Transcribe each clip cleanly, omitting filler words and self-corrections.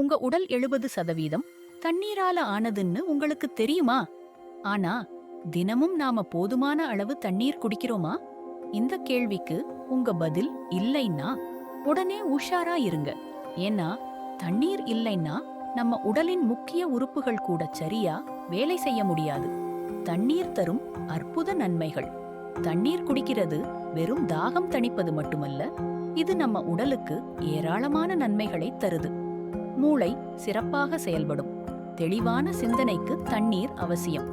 உங்க உடல் 70% தண்ணீரால ஆனதுன்னு உங்களுக்கு தெரியுமா? ஆனா தினமும் நாம போதுமான அளவு தண்ணீர் குடிக்கிறோமா? இந்த கேள்விக்கு உங்க பதில் இல்லைன்னா உடனே உஷாரா இருங்க. ஏன்னா தண்ணீர் இல்லைன்னா நம்ம உடலின் முக்கிய உறுப்புகள் கூட சரியா வேலை செய்ய முடியாது. தண்ணீர் தரும் அற்புத நன்மைகள். தண்ணீர் குடிக்கிறது வெறும் தாகம் தணிப்பது மட்டுமல்ல, இது நம்ம உடலுக்கு ஏராளமான நன்மைகளை தருது. மூளை சிறப்பாக செயல்படும். தெளிவான சிந்தனைக்கு தண்ணீர் அவசியம்.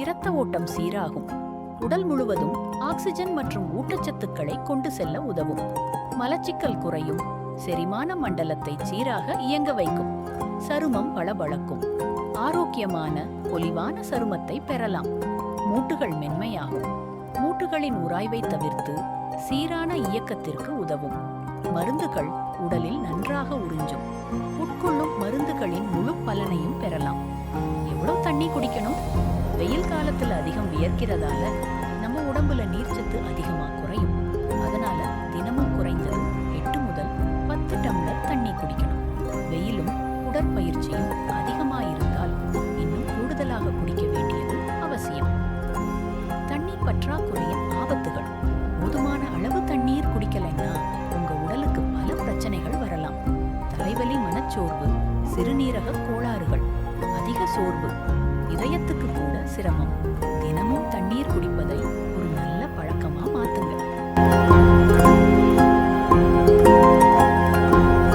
இரத்த ஓட்டம் சீராகும். உடல் முழுவதும் ஆக்சிஜன் மற்றும் ஊட்டச்சத்துக்களை கொண்டு செல்ல உதவும். மலச்சிக்கல் குறையும். செரிமான மண்டலத்தை சீராக இயங்க வைக்கும். சருமம் பளபளக்கும். ஆரோக்கியமான பொலிவான சருமத்தை பெறலாம். மூட்டுகள் மென்மையாகும். மூட்டுகளின் உராய்வை தவிர்த்து சீரான இயக்கத்திற்கு உதவும். மருந்துகள் உடலில் நன்றாக உறிஞ்சும். உட்கொள்ளும் மருந்துகளின் முழு பலனையும் பெறலாம். எவ்வளவு தண்ணி குடிக்கணும்? வெயில் காலத்துல அதிகம் வியர்க்கிறதால நம்ம உடம்புல நீர்ச்சத்து அதிகமா குறையும். அதனால தினமும் குறைந்தது 8 முதல் 10 டம்ளர் தண்ணி குடிக்கணும். வெயிலும் உடற்பயிற்சியும் அதிகமாயிருந்தால் இன்னும் கூடுதலாக குடிக்க வேண்டியது அவசியம். தண்ணீர் பற்றாக்குறையின் ஆபத்துகள். போதுமான அளவு தண்ணீர் குடிக்கலைன்னா உங்க உடலுக்கு பல பிரச்சனைகள் வரலாம். தலைவலி, மனச்சோர்வு, சிறுநீரக கோளாறுகள், அதிக சோர்வு, இதயத்துக்கு கூட சிரமம்,